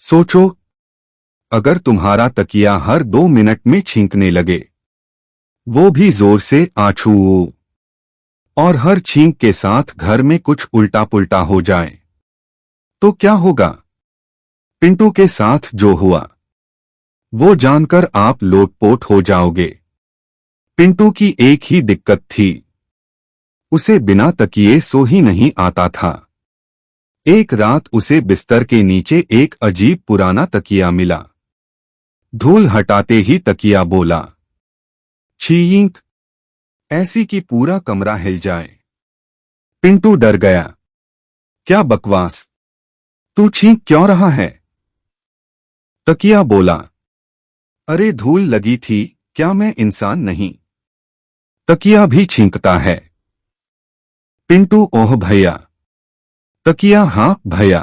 सोचो, अगर तुम्हारा तकिया हर 2 मिनट में छींकने लगे, वो भी जोर से आछू, और हर छींक के साथ घर में कुछ उल्टा पुल्टा हो जाए, तो क्या होगा? पिंटू के साथ जो हुआ, वो जानकर आप लोटपोट हो जाओगे। पिंटू की एक ही दिक्कत थी, उसे बिना तकिए सो ही नहीं आता था। एक रात उसे बिस्तर के नीचे एक अजीब पुराना तकिया मिला। धूल हटाते ही तकिया बोला, छींक, ऐसी कि पूरा कमरा हिल जाए। पिंटू डर गया। क्या बकवास, तू छींक क्यों रहा है? तकिया बोला, अरे धूल लगी थी, क्या मैं इंसान नहीं? तकिया भी छींकता है। पिंटू, ओह भैया। तकिया, हाँ भैया,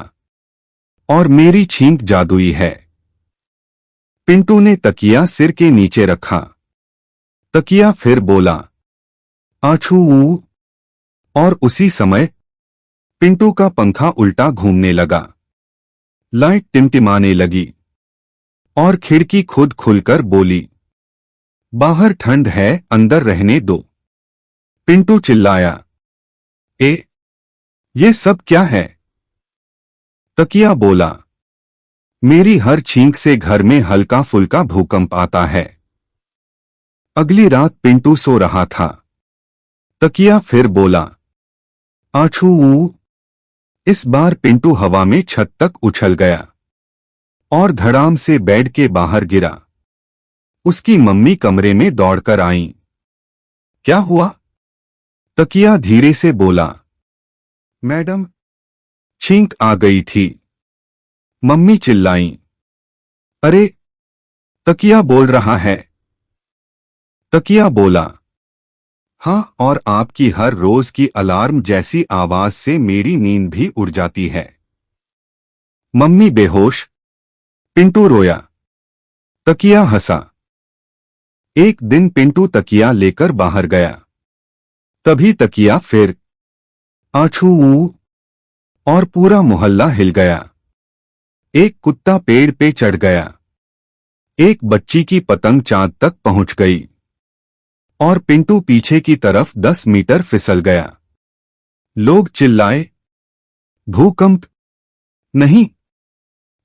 और मेरी छींक जादुई है। पिंटू ने तकिया सिर के नीचे रखा। तकिया फिर बोला, आछू, और उसी समय पिंटू का पंखा उल्टा घूमने लगा। लाइट टिमटिमाने लगी और खिड़की खुद खुलकर बोली, बाहर ठंड है, अंदर रहने दो। पिंटू चिल्लाया, ये सब क्या है? तकिया बोला, मेरी हर छींक से घर में हल्का फुल्का भूकंप आता है। अगली रात पिंटू सो रहा था। तकिया फिर बोला, आछू। इस बार पिंटू हवा में छत तक उछल गया और धड़ाम से बेड के बाहर गिरा। उसकी मम्मी कमरे में दौड़कर आईं। क्या हुआ? तकिया धीरे से बोला, मैडम, छींक आ गई थी। मम्मी चिल्लाईं, अरे, तकिया बोल रहा है। तकिया बोला, हाँ, और आपकी हर रोज की अलार्म जैसी आवाज से मेरी नींद भी उड़ जाती है। मम्मी बेहोश। पिंटू रोया। तकिया हंसा। एक दिन पिंटू तकिया लेकर बाहर गया। तभी तकिया फिर आछू, और पूरा मोहल्ला हिल गया। एक कुत्ता पेड़ पे चढ़ गया। एक बच्ची की पतंग चांद तक पहुंच गई और पिंटू पीछे की तरफ 10 मीटर फिसल गया। लोग चिल्लाए, भूकंप नहीं,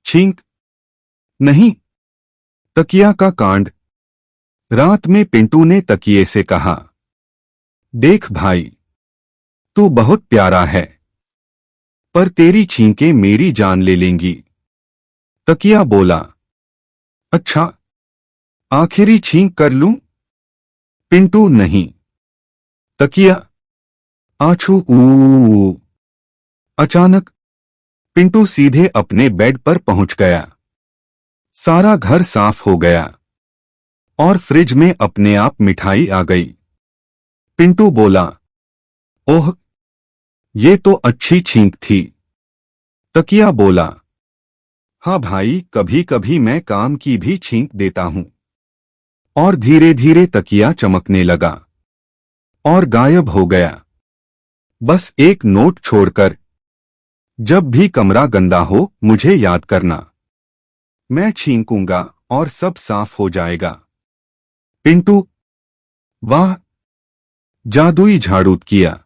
छींक नहीं, तकिया का कांड। रात में पिंटू ने तकिए से कहा, देख भाई, तू बहुत प्यारा है, पर तेरी छींकें मेरी जान ले लेंगी। तकिया बोला, अच्छा, आखिरी छींक कर लूं? पिंटू, नहीं। तकिया, आछू, ऊ। अचानक पिंटू सीधे अपने बेड पर पहुंच गया। सारा घर साफ हो गया और फ्रिज में अपने आप मिठाई आ गई। पिंटू बोला, ओह, ये तो अच्छी छींक थी। तकिया बोला, हाँ भाई, कभी कभी मैं काम की भी छींक देता हूं। और धीरे धीरे तकिया चमकने लगा और गायब हो गया, बस एक नोट छोड़कर, जब भी कमरा गंदा हो मुझे याद करना। मैं छींकूंगा और सब साफ हो जाएगा। पिंटू, वाह, जादुई झाड़ू किया।